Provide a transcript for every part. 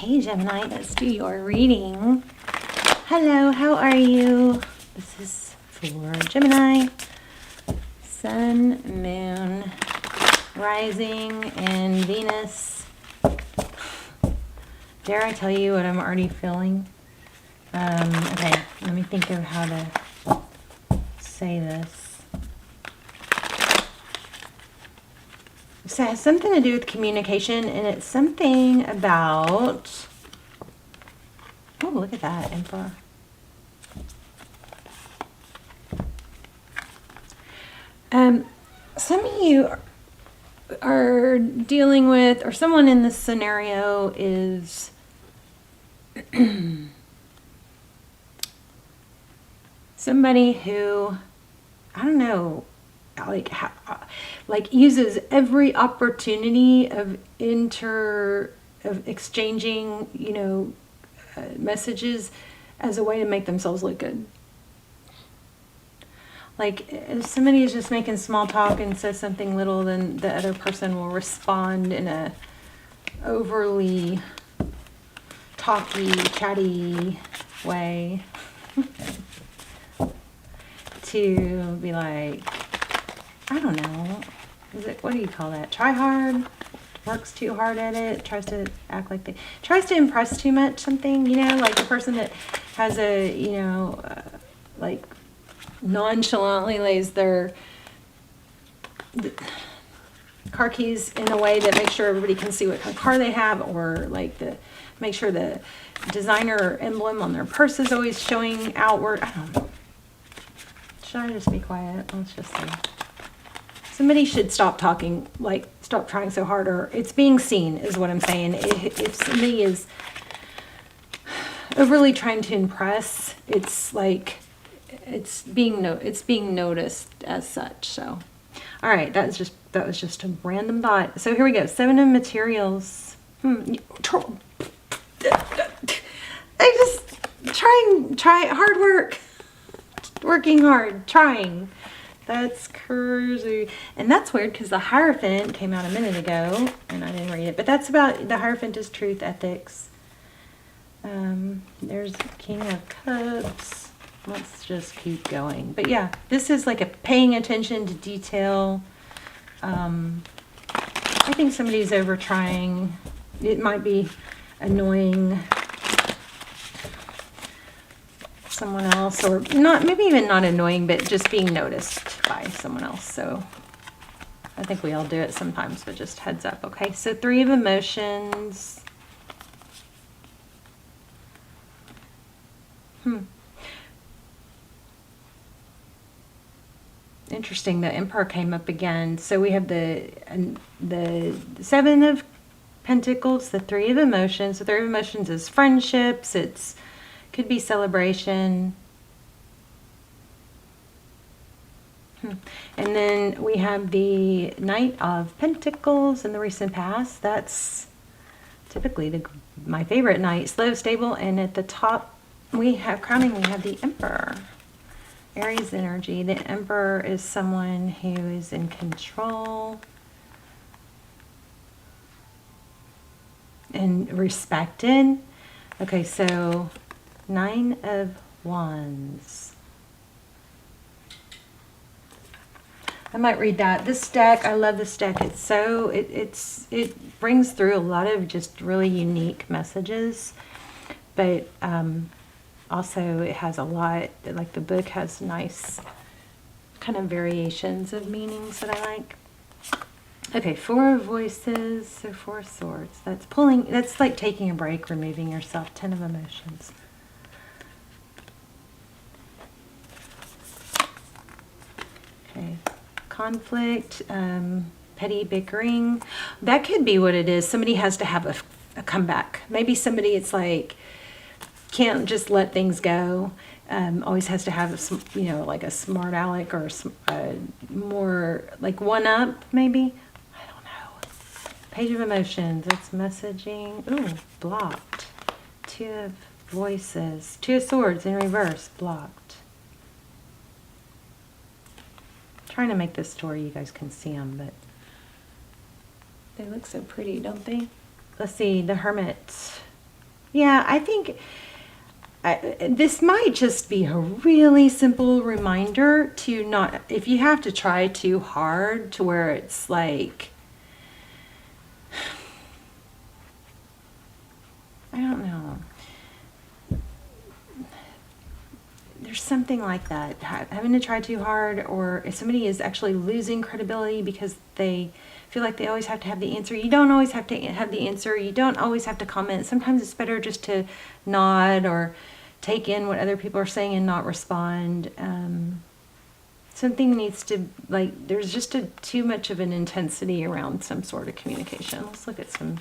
Okay, Gemini, let's do your reading. Hello, how are you? This is for Gemini, Sun, Moon, Rising, and Venus. Dare I tell you what I'm already feeling? Okay, let me think of how to say this. So it has something to do with communication, and it's something about, oh, look at that, Emperor. Some of you are dealing with, or someone in this scenario is somebody who, I don't know, like uses every opportunity of exchanging, messages as a way to make themselves look good. Like if somebody is just making small talk and says something little, then the other person will respond in a overly talky, chatty way to be like, I don't know, what do you call that? Try hard, works too hard at it, tries to act like tries to impress too much, something, like the person that has like nonchalantly lays their car keys in a way that makes sure everybody can see what kind of car they have, or like make sure the designer emblem on their purse is always showing outward. I don't know. Should I just be quiet? Let's just see. Somebody should stop talking, like stop trying so hard, or it's being seen is what I'm saying. If somebody is overly trying to impress, it's like it's being noticed as such. So, all right, that was just a random thought. So here we go. 7 of materials. I just try hard work, working hard, trying. That's crazy. And that's weird because the Hierophant came out a minute ago and I didn't read it. But that's about, the Hierophant is truth, ethics. There's King of Cups. Let's just keep going. But yeah, this is like a paying attention to detail. I think somebody's over trying. It might be annoying someone else, or not, maybe even not annoying, but just being noticed by someone else. So I think we all do it sometimes, but just heads up. Okay, so 3 of emotions. Interesting, the Emperor came up again. So we have the 7 of Pentacles, the 3 of emotions. The 3 of emotions is friendships. Could be celebration. And then we have the Knight of Pentacles in the recent past. That's typically my favorite knight, slow, stable. And at the top, we have the Emperor. Aries energy. The Emperor is someone who is in control and respected. Okay, so 9 of Wands. I might read that. This deck, I love this deck. It's so, it brings through a lot of just really unique messages, but also it has a lot, like the book has nice kind of variations of meanings that I like. Okay, 4 of Voices, so 4 of Swords. That's like taking a break, removing yourself. 10 of Emotions. Okay, conflict, petty bickering. That could be what it is. Somebody has to have a comeback. Maybe somebody, it's like, can't just let things go. Always has to have like a smart aleck, or more like one up, maybe. I don't know. Page of Emotions. That's messaging. Ooh, blocked. 2 of Voices. 2 of Swords in reverse. Blocked. Trying to make this story, you guys can see them, but they look so pretty, don't they? Let's see, the Hermit. Yeah, I think this might just be a really simple reminder to not, if you have to try too hard to where it's like, I don't know. There's something like that, having to try too hard, or if somebody is actually losing credibility because they feel like they always have to have the answer. You don't always have to have the answer. You don't always have to comment. Sometimes it's better just to nod or take in what other people are saying and not respond. Something needs to, like, there's just too much of an intensity around some sort of communication. Let's look at some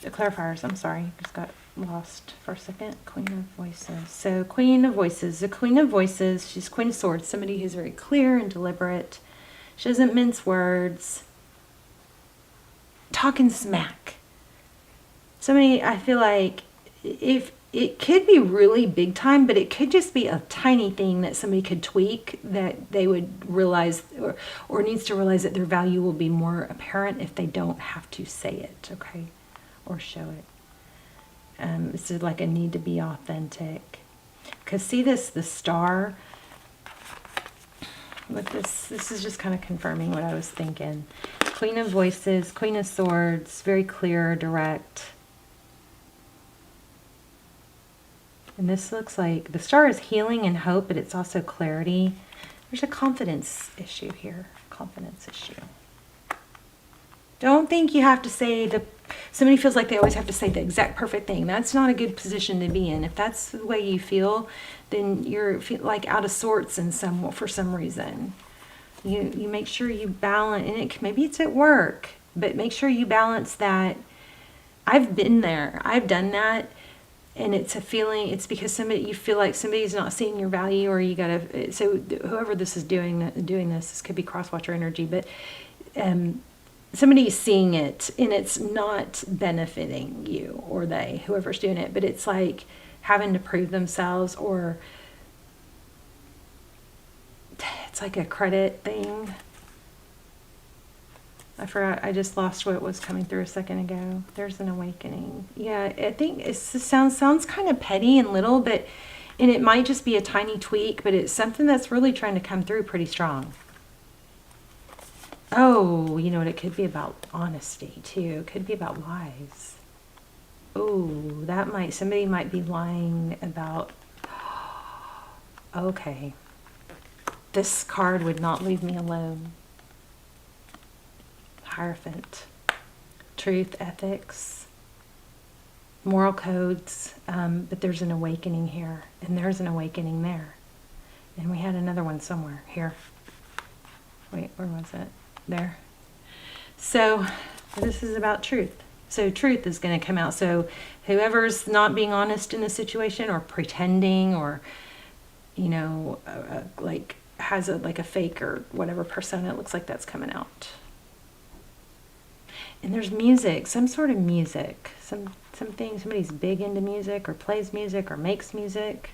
clarifiers. I'm sorry, just got lost for a second. Queen of Voices. So Queen of Voices. The Queen of Voices, she's Queen of Swords, somebody who's very clear and deliberate. She doesn't mince words. Talking smack. Somebody, I feel like, if it could be really big time, but it could just be a tiny thing that somebody could tweak, that they would realize, or needs to realize that their value will be more apparent if they don't have to say it, okay, or show it. This is like a need to be authentic. Because see this, the star, with this is just kind of confirming what I was thinking. Queen of Voices, Queen of Swords, very clear, direct. And this looks like the star is healing and hope, but it's also clarity. There's a confidence issue here. Confidence issue. Don't think you have to say somebody feels like they always have to say the exact perfect thing. That's not a good position to be in. If that's the way you feel, then you're like out of sorts for some reason. You make sure you balance, and maybe it's at work, but make sure you balance that. I've been there. I've done that. And it's a feeling, it's because you feel like somebody's not seeing your value, or you gotta, so whoever this is doing this could be cross-watcher energy, but somebody's seeing it and it's not benefiting you or whoever's doing it, but it's like having to prove themselves, or it's like a credit thing. I forgot, I just lost what was coming through a second ago. There's an awakening. Yeah, I think it sounds kind of petty and little, and it might just be a tiny tweak, but it's something that's really trying to come through pretty strong. Oh, you know what? It could be about honesty too. It could be about lies. Oh, somebody might be lying about, okay, this card would not leave me alone. Hierophant, truth, ethics, moral codes, but there's an awakening here, and there's an awakening there. And we had another one somewhere here. Wait, where was it? There. So this is about truth. So truth is going to come out. So whoever's not being honest in a situation, or pretending, or, like has like a fake or whatever persona, it looks like that's coming out. And there's music, some sort of music, something, somebody's big into music, or plays music, or makes music,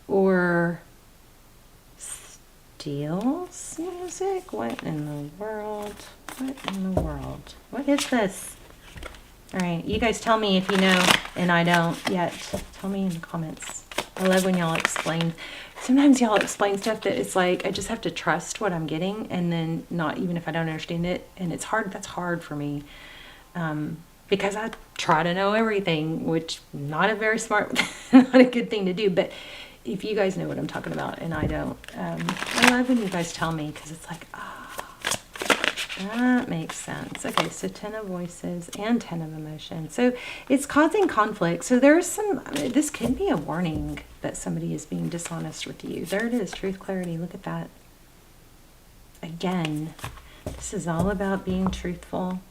or steals music. What in the world? What in the world? What is this? All right, you guys tell me if you know, and I don't yet. Tell me in the comments. I love when y'all explain. Sometimes y'all explain stuff that it's like, I just have to trust what I'm getting, and then not even if I don't understand it. And it's hard, that's hard for me. Because I try to know everything, which not a very smart, not a good thing to do. But if you guys know what I'm talking about and I don't, I love when you guys tell me, because it's like, that makes sense. Okay, so 10 of Voices and 10 of Emotion. So it's causing conflict. So there's this could be a warning that somebody is being dishonest with you. There it is, truth, clarity. Look at that. Again, this is all about being truthful.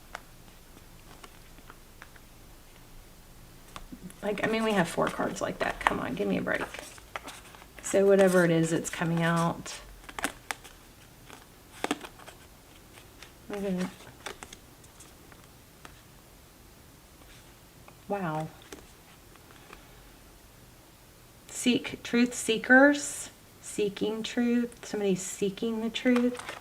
We have 4 cards like that. Come on, give me a break. So whatever it is that's coming out. Okay. Wow. truth seekers, seeking truth. Somebody's seeking the truth.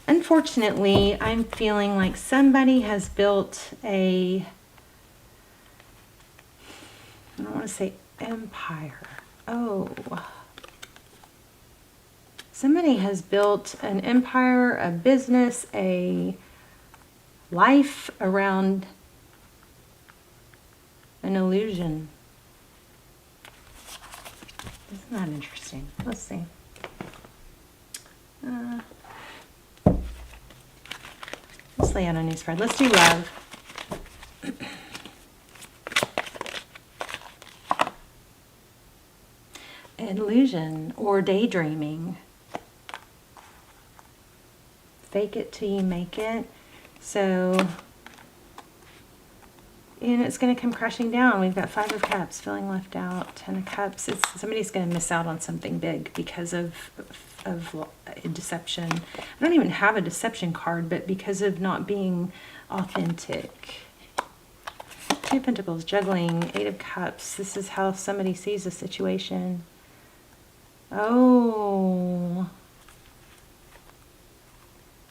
Unfortunately, I'm feeling like somebody has built a, I don't want to say empire. Oh. Somebody has built an empire, a business, a life around an illusion. Isn't that interesting? Let's see. Let's lay out a new spread. Let's do love. Illusion or daydreaming. Fake it till you make it. So, and it's going to come crashing down. We've got 5 of Cups, feeling left out. 10 of Cups. Somebody's going to miss out on something big because of deception. I don't even have a deception card, but because of not being authentic. 2 of Pentacles, juggling. 8 of Cups. This is how somebody sees a situation. Oh.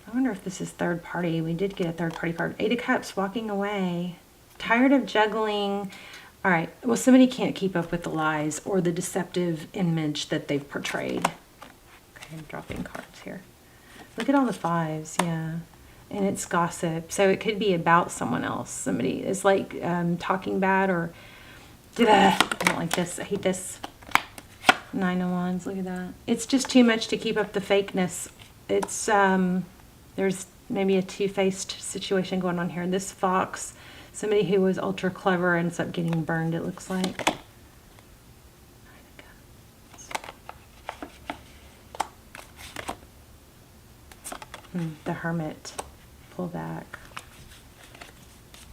I wonder if this is third party. We did get a third party card. 8 of Cups, walking away. Tired of juggling. All right. Well, somebody can't keep up with the lies or the deceptive image that they've portrayed. Okay, I'm dropping cards here. Look at all the 5s. Yeah. And it's gossip. So it could be about someone else. Somebody is like talking bad or, I don't like this. I hate this. 9 of Wands. Look at that. It's just too much to keep up the fakeness. It's, there's maybe a two-faced situation going on here. This fox, somebody who was ultra clever ends up getting burned, it looks like. The Hermit. Pull back.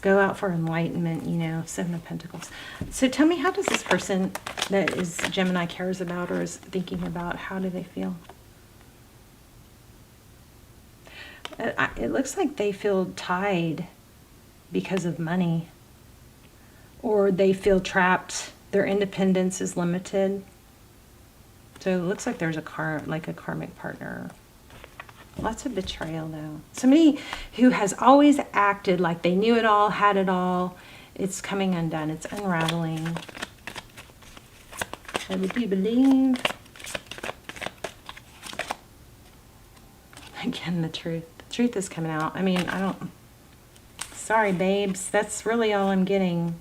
Go out for enlightenment, you know, 7 of Pentacles. So tell me, how does this person that is Gemini cares about or is thinking about, how do they feel? It looks like they feel tied because of money, or they feel trapped. Their independence is limited. So it looks like there's a karmic partner. Lots of betrayal though. Somebody who has always acted like they knew it all, had it all. It's coming undone. It's unraveling. So would you believe? Again, the truth. Truth is coming out. I mean, sorry, babes. That's really all I'm getting.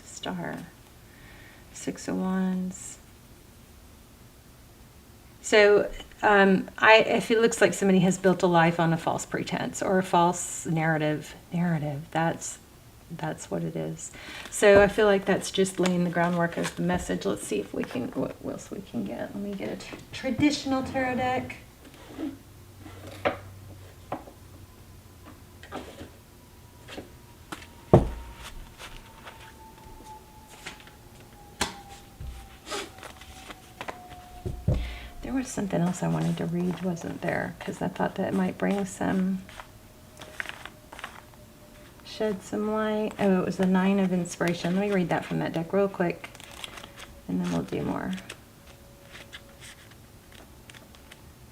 Star. 6 of Wands. So, if it looks like somebody has built a life on a false pretense or a false narrative. That's what it is. So I feel like that's just laying the groundwork of the message. Let's see if we can, what else we can get. Let me get a traditional tarot deck. There was something else I wanted to read, wasn't there? Because I thought that it might bring some, shed some light. Oh, it was the 9 of Inspiration. Let me read that from that deck real quick, and then we'll do more.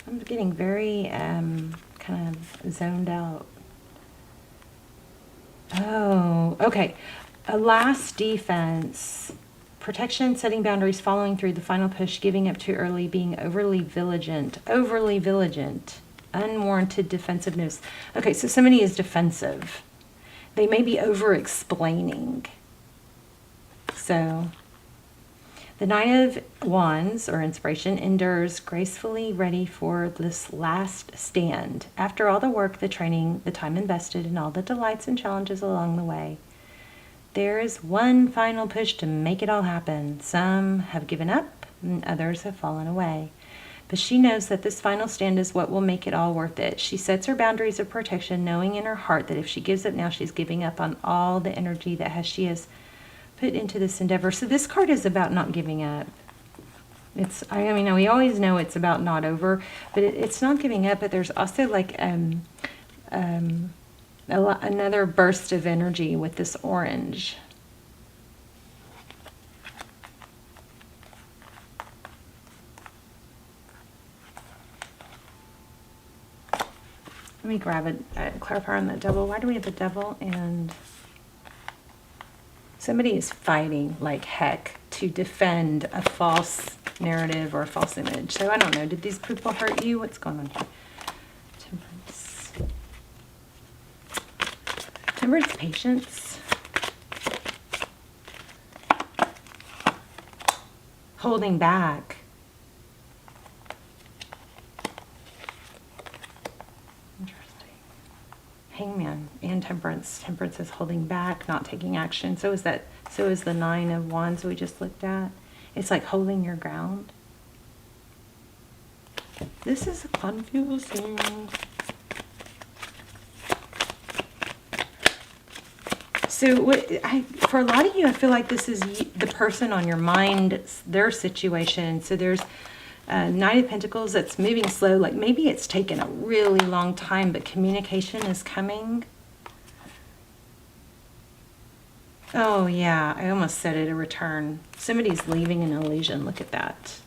I'm getting very kind of zoned out. Oh, okay. A last defense. Protection, setting boundaries, following through, the final push, giving up too early, being overly vigilant, unwarranted defensiveness. Okay, so somebody is defensive. They may be over-explaining. So, the 9 of Wands, or Inspiration, endures, gracefully ready for this last stand. After all the work, the training, the time invested, and all the delights and challenges along the way, there is one final push to make it all happen. Some have given up, and others have fallen away. But she knows that this final stand is what will make it all worth it. She sets her boundaries of protection, knowing in her heart that if she gives up now, she's giving up on all the energy that she has put into this endeavor. So this card is about not giving up. I mean, we always know it's about not over, but it's not giving up. But there's also like Another burst of energy with this orange. Let me grab a clarifier on that devil. Why do we have the devil? And somebody is fighting like heck to defend a false narrative or a false image. So I don't know. Did these people hurt you? What's going on here? Temperance. Temperance, patience. Holding back. Interesting. Hangman and temperance. Temperance is holding back, not taking action. So is the Nine of Wands we just looked at. It's like holding your ground. This is confusing. So for a lot of you, I feel like this is the person on your mind, their situation. So there's Knight of Pentacles that's moving slow. Like maybe it's taken a really long time, but communication is coming. Oh yeah, I almost said it, a return. Somebody's leaving an illusion. Look at that.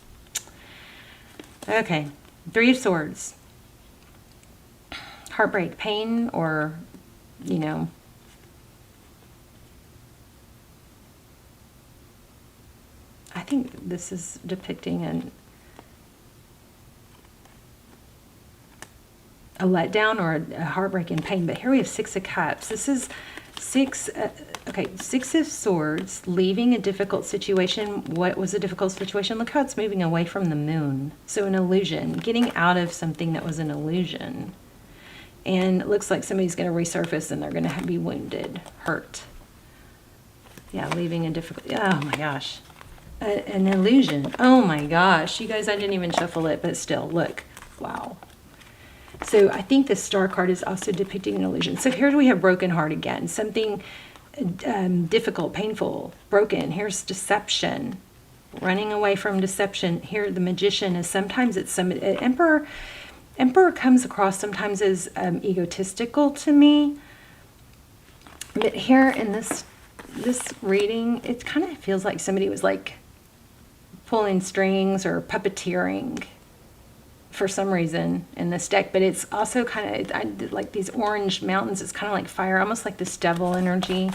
Okay, Three of Swords. Heartbreak, pain, or, you know, I think this is depicting a letdown or a heartbreak and pain. But here we have Six of Cups. This is Six of Swords, leaving a difficult situation. What was a difficult situation? Look how it's moving away from the moon. So an illusion, getting out of something that was an illusion. And it looks like somebody's going to resurface and they're going to be wounded, hurt. Yeah, leaving a difficult, oh my gosh. An illusion. Oh my gosh. You guys, I didn't even shuffle it, but still, look. Wow. So I think the Star card is also depicting an illusion. So here we have broken heart again. Something difficult, painful, broken. Here's deception. Running away from deception. Here the Magician is sometimes it's some Emperor. Emperor comes across sometimes as egotistical to me. But here in this reading, it kind of feels like somebody was like pulling strings or puppeteering for some reason in this deck, but it's also kind of like these orange mountains. It's kind of like fire, almost like this devil energy.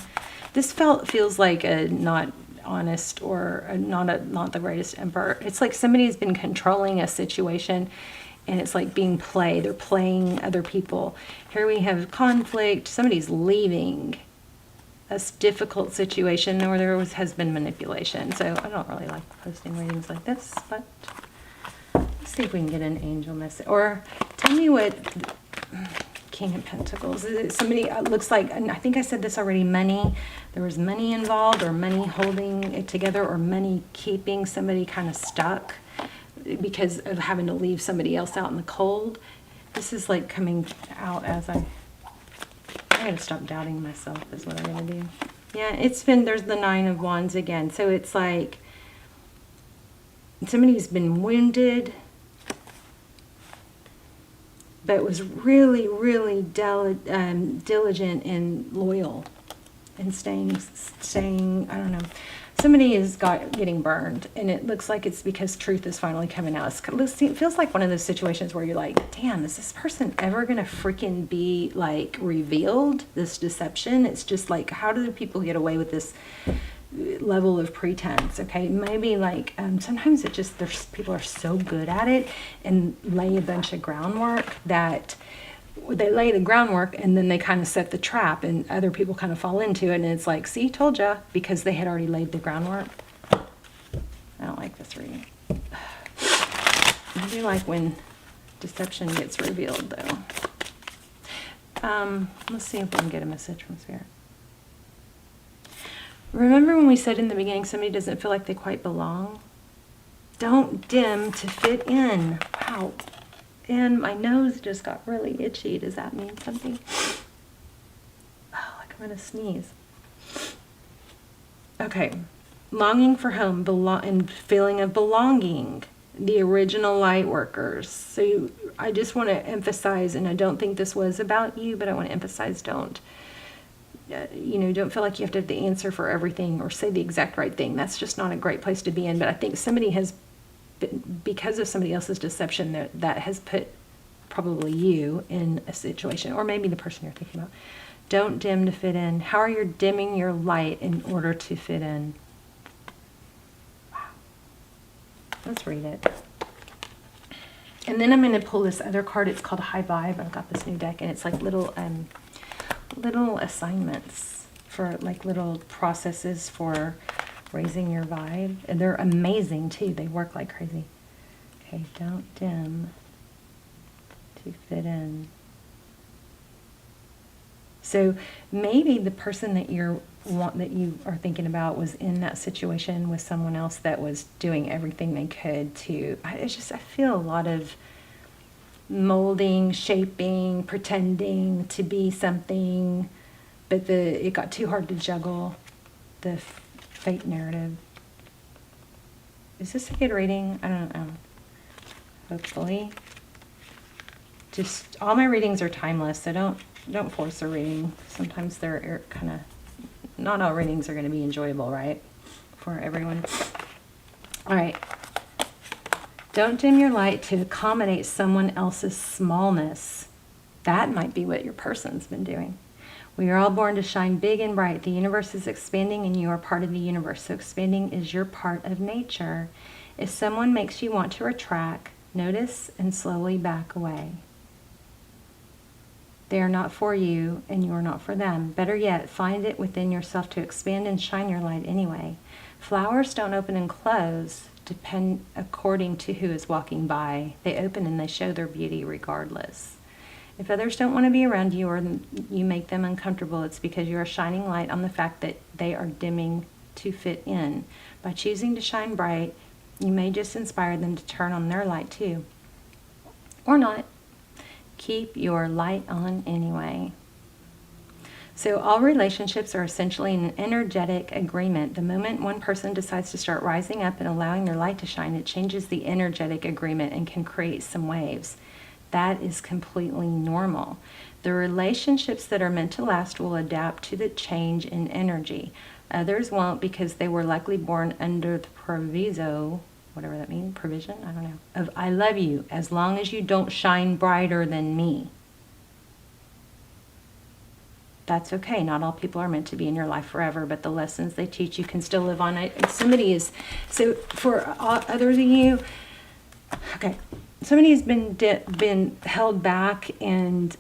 This feels like a not honest or not the greatest emperor. It's like somebody has been controlling a situation, and it's like being played. They're playing other people. Here we have conflict. Somebody's leaving a difficult situation, or there has been manipulation. So I don't really like posting readings like this, but let's see if we can get an angel message. Or tell me what King of Pentacles. Somebody looks like, and I think I said this already, money. There was money involved, or money holding it together, or money keeping somebody kind of stuck because of having to leave somebody else out in the cold. This is like coming out as I gotta stop doubting myself is what I'm gonna do. Yeah, there's the Nine of Wands again. So it's like somebody's been wounded, but was really, really diligent and loyal and staying, I don't know. Somebody is getting burned, and it looks like it's because truth is finally coming out. It feels like one of those situations where you're like, damn, is this person ever going to freaking be like revealed, this deception? It's just like, how do people get away with this level of pretense? Okay, maybe like sometimes people are so good at it and lay a bunch of groundwork that they lay the groundwork and then they kind of set the trap and other people kind of fall into it, and it's like, see, told ya, because they had already laid the groundwork. I don't like this reading. I do like when deception gets revealed though. Let's see if we can get a message from Spirit. Remember when we said in the beginning somebody doesn't feel like they quite belong? Don't dim to fit in. Wow. And my nose just got really itchy. Does that mean something? Oh, like I'm going to sneeze. Okay. Longing for home and feeling of belonging. the original light workers. So I just want to emphasize, and I don't think this was about you, but I want to emphasize, don't feel like you have to have the answer for everything or say the exact right thing. That's just not a great place to be in. But I think somebody has, because of somebody else's deception, that has put probably you in a situation, or maybe the person you're thinking about. Don't dim to fit in. How are you dimming your light in order to fit in? Wow. Let's read it. And then I'm going to pull this other card. It's called High Vibe. I've got this new deck, and it's like little assignments for like little processes for raising your vibe. And they're amazing too. They work like crazy. Okay, don't dim to fit in. So maybe the person that you are thinking about was in that situation with someone else that was doing everything they could to. I feel a lot of molding, shaping, pretending to be something, but it got too hard to juggle the fate narrative. Is this a good reading? I don't know. Hopefully. Just all my readings are timeless, so don't force a reading. Sometimes they're kind of, not all readings are going to be enjoyable, right? For everyone. All right. Don't dim your light to accommodate someone else's smallness. That might be what your person's been doing. We are all born to shine big and bright. The universe is expanding and you are part of the universe. So expanding is your part of nature. If someone makes you want to retract, notice and slowly back away. They are not for you and you are not for them. Better yet, find it within yourself to expand and shine your light anyway. Flowers don't open and close depend according to who is walking by. They open and they show their beauty regardless. If others don't want to be around you or you make them uncomfortable, it's because you are shining light on the fact that they are dimming to fit in. By choosing to shine bright, you may just inspire them to turn on their light too. Or not. Keep your light on anyway. So all relationships are essentially an energetic agreement. The moment one person decides to start rising up and allowing their light to shine, it changes the energetic agreement and can create some waves. That is completely normal. The relationships that are meant to last will adapt to the change in energy. Others won't because they were likely born under the proviso, whatever that means, provision, I don't know, of I love you as long as you don't shine brighter than me. That's okay. Not all people are meant to be in your life forever, but the lessons they teach you can still live on. Somebody is, so for others of you, okay, somebody has been held back and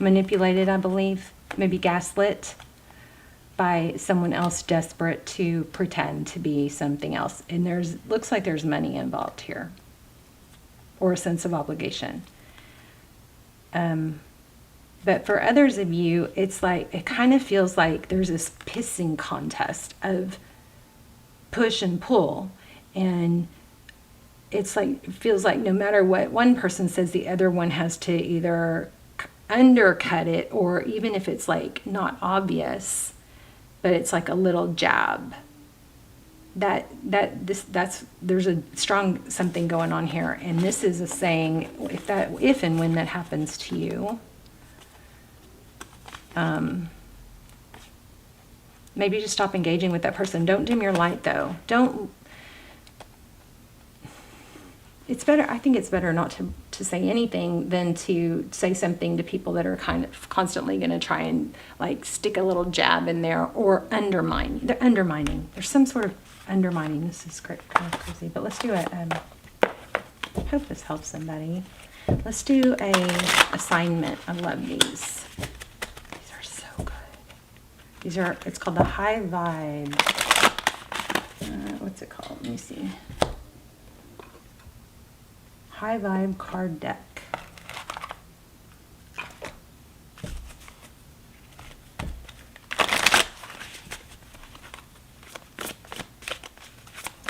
manipulated, I believe, maybe gaslit by someone else desperate to pretend to be something else. And looks like there's money involved here or a sense of obligation. But for others of you, it's like, it kind of feels like there's this pissing contest of push and pull. And it's like, it feels like no matter what one person says, the other one has to either undercut it, or even if it's like not obvious, but it's like a little jab. There's a strong something going on here. And this is a saying, if and when that happens to you, maybe just stop engaging with that person. Don't dim your light though. It's better, I think it's better not to say anything than to say something to people that are kind of constantly going to try and like stick a little jab in there or undermine. They're undermining. There's some sort of undermining. This is kind of crazy, but let's do it. I hope this helps somebody. Let's do a assignment. I love these. It's called the High Vibe. What's it called? Let me see. High Vibe card deck.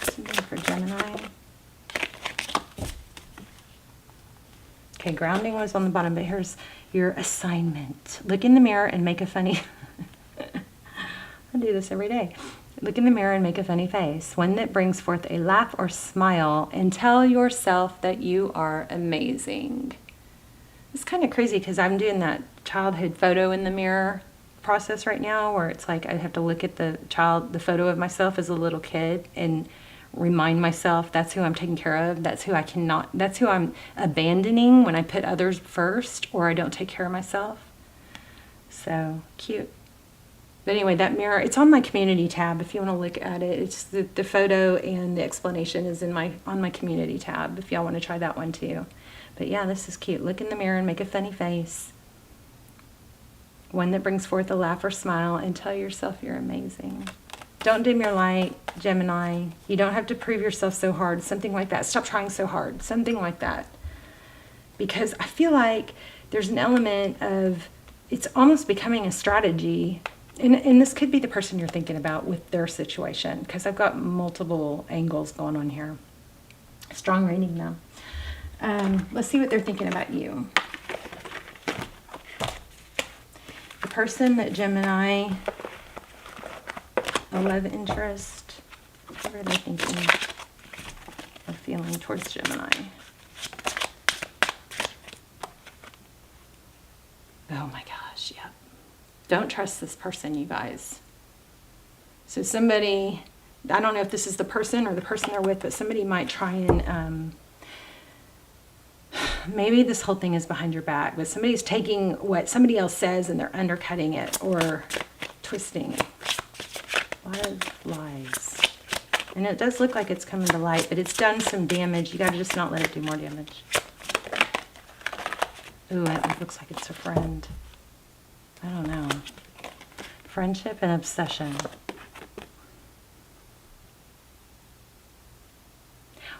Something for Gemini. Okay, grounding was on the bottom, but here's your assignment. Look in the mirror and make a funny... I do this every day. Look in the mirror and make a funny face, one that brings forth a laugh or smile, and tell yourself that you are amazing. It's kind of crazy because I'm doing that childhood photo in the mirror process right now, where it's like I have to look at the photo of myself as a little kid and remind myself that's who I'm taking care of, that's who I'm abandoning when I put others first or I don't take care of myself. So cute. But anyway, that mirror, it's on my community tab if you want to look at it. It's the photo and the explanation is on my community tab if y'all want to try that one too. But yeah, this is cute. Look in the mirror and make a funny face, one that brings forth a laugh or smile, and tell yourself you're amazing. Don't dim your light, Gemini. You don't have to prove yourself so hard. Something like that. Stop trying so hard. Something like that. Because I feel like there's an element of, it's almost becoming a strategy. And this could be the person you're thinking about with their situation, because I've got multiple angles going on here. Strong reading though. Let's see what they're thinking about you. The person that Gemini, a love interest, what are they thinking or feeling towards Gemini? Oh my gosh, yeah. Don't trust this person, you guys. So somebody, I don't know if this is the person or the person they're with, but somebody might try and, maybe this whole thing is behind your back, but somebody's taking what somebody else says and they're undercutting it or twisting it. A lot of lies. And it does look like it's coming to light, but it's done some damage. You got to just not let it do more damage. Ooh, it looks like it's a friend. I don't know. Friendship and obsession.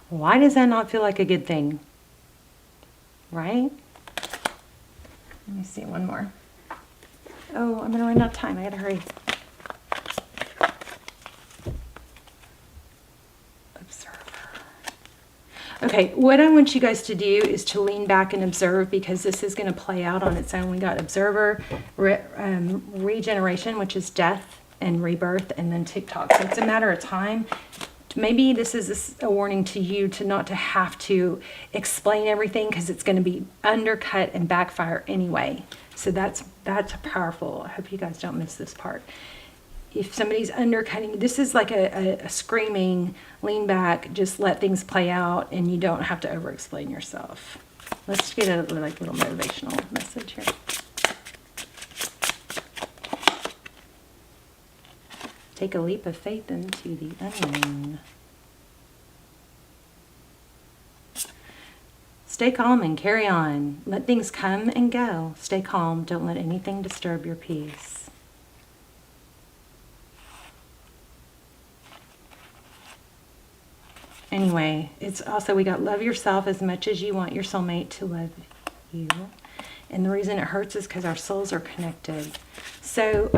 Why does that not feel like a good thing? Right? Let me see one more. Oh, I'm going to run out of time. I got to hurry. Observer. Okay, what I want you guys to do is to lean back and observe, because this is going to play out on its own. We got observer, regeneration, which is death and rebirth, and then TikTok. So it's a matter of time. Maybe this is a warning to you to not to have to explain everything, because it's going to be undercut and backfire anyway. So that's powerful. I hope you guys don't miss this part. If somebody's undercutting, this is like a screaming, lean back, just let things play out, and you don't have to over-explain yourself. Let's get a like little motivational message here. Take a leap of faith into the unknown. Stay calm and carry on. Let things come and go. Stay calm. Don't let anything disturb your peace. Anyway, it's also, we got love yourself as much as you want your soulmate to love you. And the reason it hurts is because our souls are connected. So,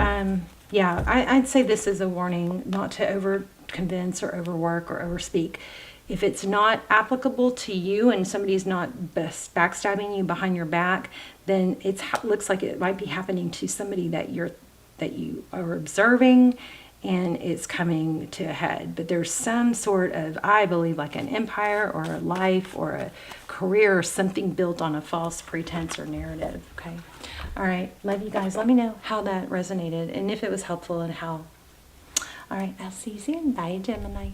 yeah, I'd say this is a warning not to over-convince or overwork or overspeak. If it's not applicable to you and somebody's not backstabbing you behind your back, then it looks like it might be happening to somebody that you are observing, and it's coming to a head. But there's some sort of, I believe, like an empire or a life or a career or something built on a false pretense or narrative, okay? All right, love you guys. Let me know how that resonated and if it was helpful and how. All right, I'll see you soon. Bye, Gemini.